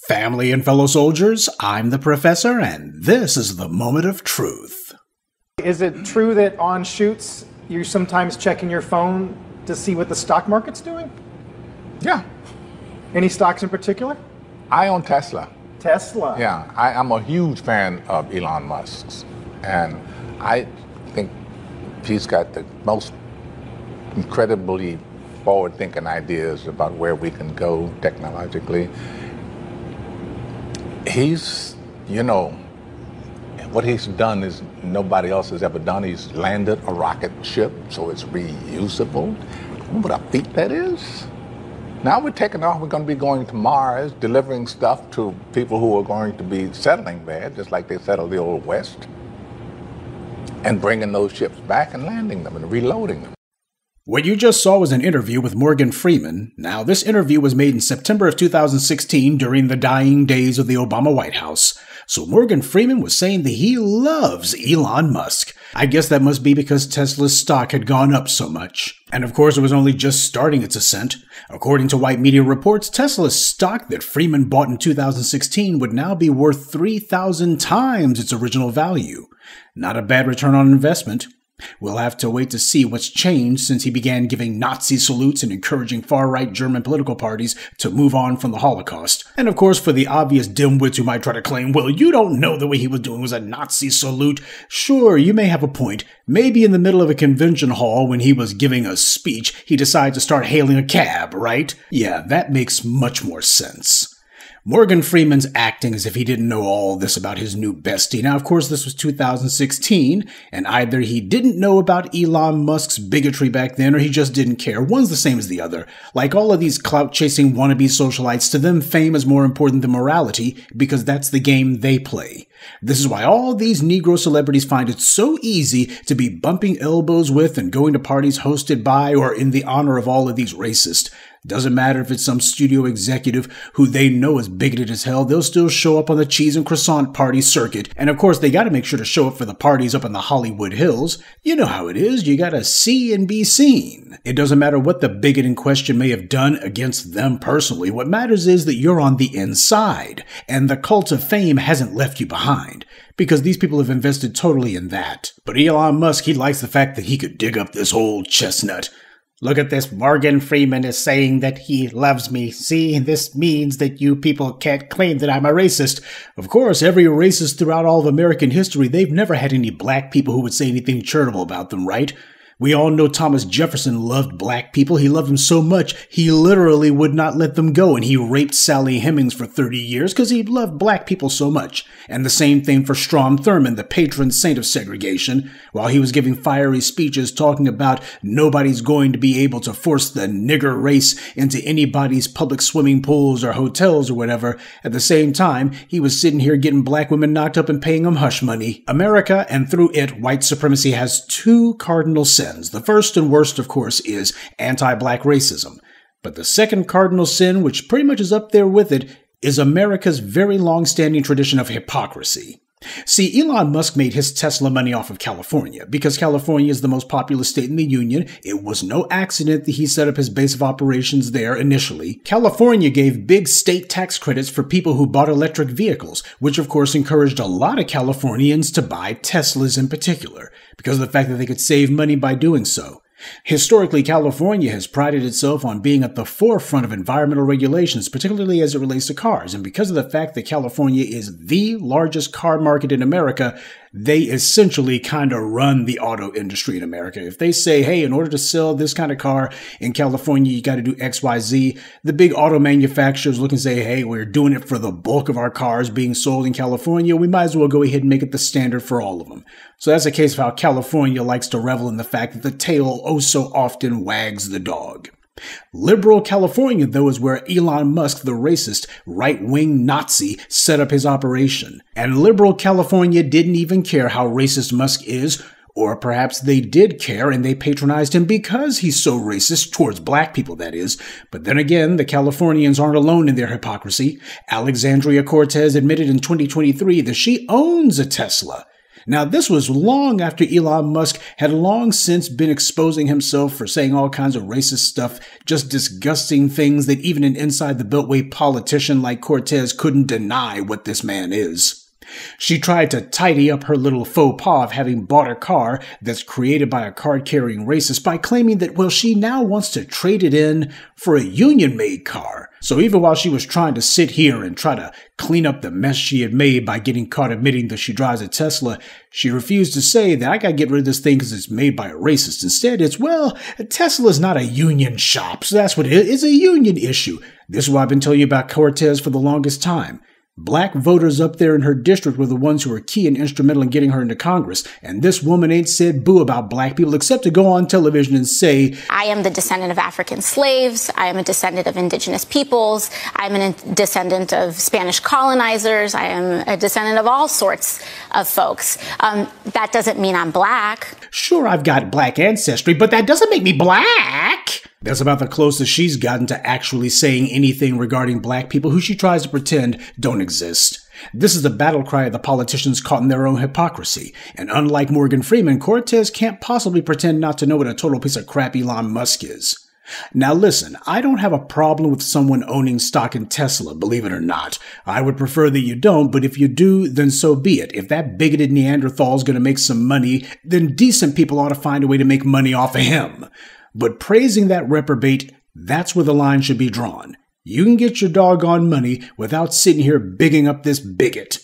Family and fellow soldiers, I'm the professor, and this is the moment of truth. Is it true that on shoots, you're sometimes checking your phone to see what the stock market's doing? Yeah. Any stocks in particular? I own Tesla. Tesla? Yeah, I'm a huge fan of Elon Musk's, and I think he's got the most incredibly forward-thinking ideas about where we can go technologically. He's, what he's done is nobody else has ever done. He's landed a rocket ship, so it's reusable. You know what a feat that is? Now we're taking off, we're going to be going to Mars, delivering stuff to people who are going to be settling there, just like they settled the Old West, and bringing those ships back and landing them and reloading them. What you just saw was an interview with Morgan Freeman. Now, this interview was made in September of 2016 during the dying days of the Obama White House. So Morgan Freeman was saying that he loves Elon Musk. I guess that must be because Tesla's stock had gone up so much. And of course, it was only just starting its ascent. According to white media reports, Tesla's stock that Freeman bought in 2016 would now be worth 3,000 times its original value. Not a bad return on investment. We'll have to wait to see what's changed since he began giving Nazi salutes and encouraging far-right German political parties to move on from the Holocaust. And of course, for the obvious dimwits who might try to claim, well, you don't know that what he was doing was a Nazi salute. Sure, you may have a point. Maybe in the middle of a convention hall when he was giving a speech, he decided to start hailing a cab, right? Yeah, that makes much more sense. Morgan Freeman's acting as if he didn't know all this about his new bestie. Now, of course, this was 2016, and either he didn't know about Elon Musk's bigotry back then, or he just didn't care. One's the same as the other. Like all of these clout-chasing wannabe socialites, to them, fame is more important than morality, because that's the game they play. This is why all these Negro celebrities find it so easy to be bumping elbows with and going to parties hosted by or in the honor of all of these racists. Doesn't matter if it's some studio executive who they know is bigoted as hell, they'll still show up on the cheese and croissant party circuit. And of course, they gotta make sure to show up for the parties up in the Hollywood Hills. You know how it is, you gotta see and be seen. It doesn't matter what the bigot in question may have done against them personally. What matters is that you're on the inside, and the cult of fame hasn't left you behind. Because these people have invested totally in that. But Elon Musk, he likes the fact that he could dig up this old chestnut. Look at this, Morgan Freeman is saying that he loves me. See, this means that you people can't claim that I'm a racist. Of course, every racist throughout all of American history, they've never had any black people who would say anything charitable about them, right? We all know Thomas Jefferson loved black people. He loved them so much, he literally would not let them go, and he raped Sally Hemings for 30 years because he loved black people so much. And the same thing for Strom Thurmond, the patron saint of segregation, while he was giving fiery speeches talking about nobody's going to be able to force the nigger race into anybody's public swimming pools or hotels or whatever. At the same time, he was sitting here getting black women knocked up and paying them hush money. America, and through it, white supremacy has two cardinal sins. The first and worst, of course, is anti-black racism. But the second cardinal sin, which pretty much is up there with it, is America's very long-standing tradition of hypocrisy. See, Elon Musk made his Tesla money off of California. Because California is the most populous state in the union, it was no accident that he set up his base of operations there initially. California gave big state tax credits for people who bought electric vehicles, which of course encouraged a lot of Californians to buy Teslas in particular, because of the fact that they could save money by doing so. Historically, California has prided itself on being at the forefront of environmental regulations, particularly as it relates to cars. And because of the fact that California is the largest car market in America, they essentially kind of run the auto industry in America. If they say, hey, in order to sell this kind of car in California, you got to do X, Y, Z, the big auto manufacturers look and say, hey, we're doing it for the bulk of our cars being sold in California. We might as well go ahead and make it the standard for all of them. So that's a case of how California likes to revel in the fact that the tail oh so often wags the dog. Liberal California, though, is where Elon Musk, the racist, right-wing Nazi, set up his operation. And liberal California didn't even care how racist Musk is, or perhaps they did care and they patronized him because he's so racist, towards black people, that is. But then again, the Californians aren't alone in their hypocrisy. Ocasio-Cortez admitted in 2023 that she owns a Tesla. Now, this was long after Elon Musk had long since been exposing himself for saying all kinds of racist stuff, just disgusting things that even an inside the Beltway politician like Cortez couldn't deny what this man is. She tried to tidy up her little faux pas of having bought a car that's created by a card-carrying racist by claiming that, well, she now wants to trade it in for a union-made car. So even while she was trying to sit here and try to clean up the mess she had made by getting caught admitting that she drives a Tesla, she refused to say that I gotta get rid of this thing because it's made by a racist. Instead, it's, well, Tesla's not a union shop, so that's what it is. It's a union issue. This is why I've been telling you about Cortez for the longest time. Black voters up there in her district were the ones who were key and instrumental in getting her into Congress, and this woman ain't said boo about black people except to go on television and say, I am the descendant of African slaves, I am a descendant of indigenous peoples, I am a descendant of Spanish colonizers, I am a descendant of all sorts of folks. That doesn't mean I'm black. Sure, I've got black ancestry, but that doesn't make me black. That's about the closest she's gotten to actually saying anything regarding black people who she tries to pretend don't exist. This is the battle cry of the politicians caught in their own hypocrisy. And unlike Morgan Freeman, Cortez can't possibly pretend not to know what a total piece of crap Elon Musk is. Now listen, I don't have a problem with someone owning stock in Tesla, believe it or not. I would prefer that you don't, but if you do, then so be it. If that bigoted Neanderthal is going to make some money, then decent people ought to find a way to make money off of him. But praising that reprobate, that's where the line should be drawn. You can get your doggone money without sitting here bigging up this bigot.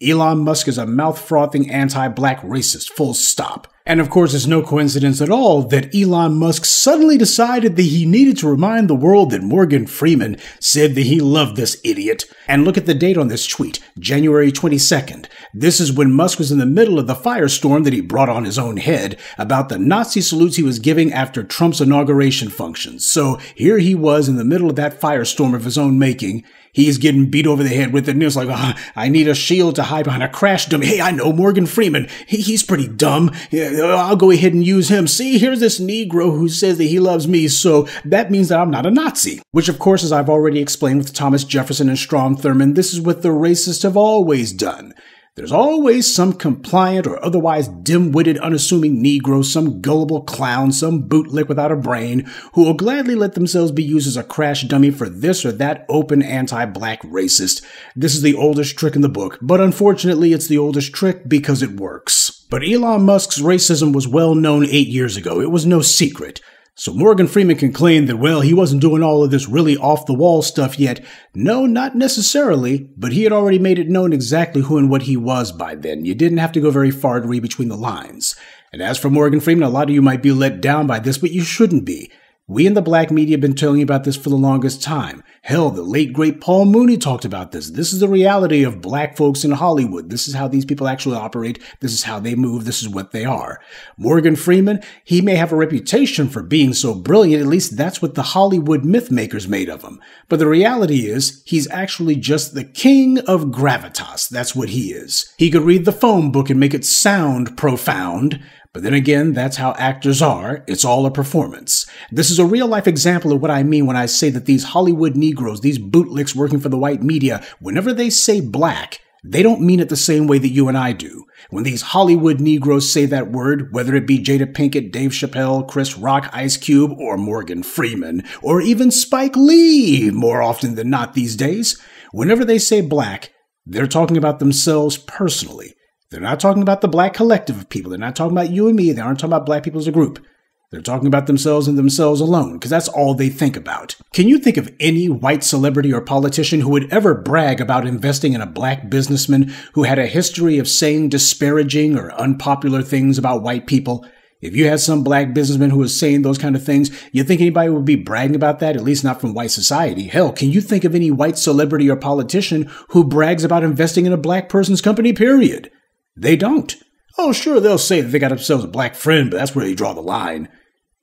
Elon Musk is a mouth-frothing anti-black racist, full stop. And of course, it's no coincidence at all that Elon Musk suddenly decided that he needed to remind the world that Morgan Freeman said that he loved this idiot. And look at the date on this tweet, January 22nd. This is when Musk was in the middle of the firestorm that he brought on his own head about the Nazi salutes he was giving after Trump's inauguration functions. So here he was in the middle of that firestorm of his own making. He's getting beat over the head with it, and it's like, I need a shield to hide behind a crash dummy. Hey, I know Morgan Freeman. He's pretty dumb. I'll go ahead and use him. See, here's this Negro who says that he loves me, so that means that I'm not a Nazi. Which, of course, as I've already explained with Thomas Jefferson and Strom Thurmond, this is what the racists have always done. There's always some compliant or otherwise dim-witted, unassuming Negro, some gullible clown, some bootlick without a brain, who will gladly let themselves be used as a crash dummy for this or that open anti-black racist. This is the oldest trick in the book, but unfortunately it's the oldest trick because it works. But Elon Musk's racism was well known 8 years ago. It was no secret. So Morgan Freeman can claim that, well, he wasn't doing all of this really off-the-wall stuff yet. No, not necessarily, but he had already made it known exactly who and what he was by then. You didn't have to go very far to read between the lines. And as for Morgan Freeman, a lot of you might be let down by this, but you shouldn't be. We in the black media have been telling you about this for the longest time. Hell, the late, great Paul Mooney talked about this. This is the reality of black folks in Hollywood. This is how these people actually operate. This is how they move. This is what they are. Morgan Freeman, he may have a reputation for being so brilliant. At least that's what the Hollywood myth makers made of him. But the reality is, he's actually just the king of gravitas. That's what he is. He could read the phone book and make it sound profound. But then again, that's how actors are. It's all a performance. This is a real-life example of what I mean when I say that these Hollywood Negroes, these bootlicks working for the white media, whenever they say black, they don't mean it the same way that you and I do. When these Hollywood Negroes say that word, whether it be Jada Pinkett, Dave Chappelle, Chris Rock, Ice Cube, or Morgan Freeman, or even Spike Lee, more often than not these days, whenever they say black, they're talking about themselves personally. They're not talking about the black collective of people. They're not talking about you and me. They aren't talking about black people as a group. They're talking about themselves and themselves alone, because that's all they think about. Can you think of any white celebrity or politician who would ever brag about investing in a black businessman who had a history of saying disparaging or unpopular things about white people? If you had some black businessman who was saying those kind of things, you think anybody would be bragging about that? At least not from white society. Hell, can you think of any white celebrity or politician who brags about investing in a black person's company, period? They don't. Oh, sure, they'll say that they got themselves a black friend, but that's where they draw the line.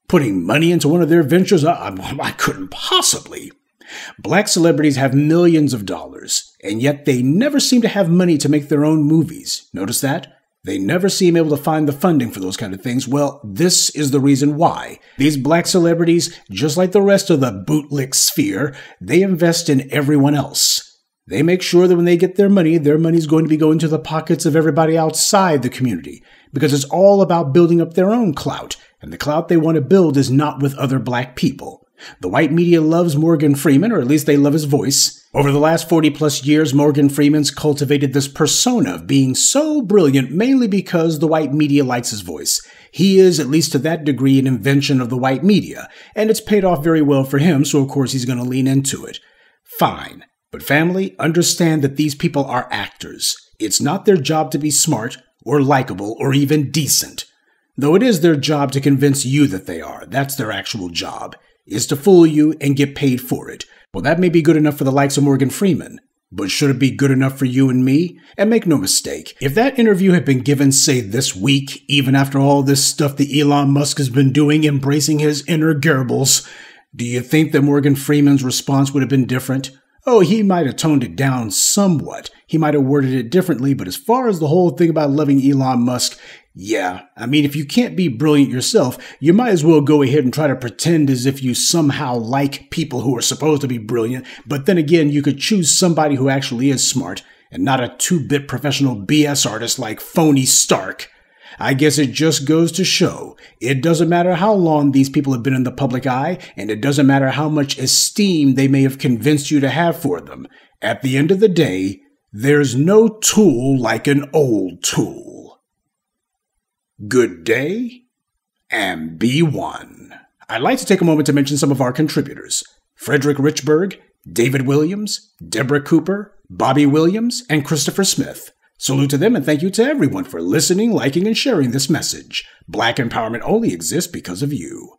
Putting money into one of their ventures? I couldn't possibly. Black celebrities have millions of dollars, and yet they never seem to have money to make their own movies. Notice that? They never seem able to find the funding for those kind of things. Well, this is the reason why. These black celebrities, just like the rest of the bootlick sphere, they invest in everyone else. They make sure that when they get their money's going to be going to the pockets of everybody outside the community, because it's all about building up their own clout, and the clout they want to build is not with other black people. The white media loves Morgan Freeman, or at least they love his voice. Over the last 40-plus years, Morgan Freeman's cultivated this persona of being so brilliant mainly because the white media likes his voice. He is, at least to that degree, an invention of the white media, and it's paid off very well for him, so of course he's going to lean into it. Fine. But family, understand that these people are actors. It's not their job to be smart, or likable, or even decent. Though it is their job to convince you that they are. That's their actual job, is to fool you and get paid for it. Well, that may be good enough for the likes of Morgan Freeman. But should it be good enough for you and me? And make no mistake, if that interview had been given, say, this week, even after all this stuff that Elon Musk has been doing, embracing his inner Goebbels, do you think that Morgan Freeman's response would have been different? Oh, he might have toned it down somewhat. He might have worded it differently, but as far as the whole thing about loving Elon Musk, yeah, I mean, if you can't be brilliant yourself, you might as well go ahead and try to pretend as if you somehow like people who are supposed to be brilliant, but then again, you could choose somebody who actually is smart, and not a 2-bit professional BS artist like Phony Stark. I guess it just goes to show, it doesn't matter how long these people have been in the public eye, and it doesn't matter how much esteem they may have convinced you to have for them. At the end of the day, there's no tool like an old tool. Good day, and be one. I'd like to take a moment to mention some of our contributors. Frederick Richburg, David Williams, Deborah Cooper, Bobby Williams, and Christopher Smith. Salute to them and thank you to everyone for listening, liking, and sharing this message. Black empowerment only exists because of you.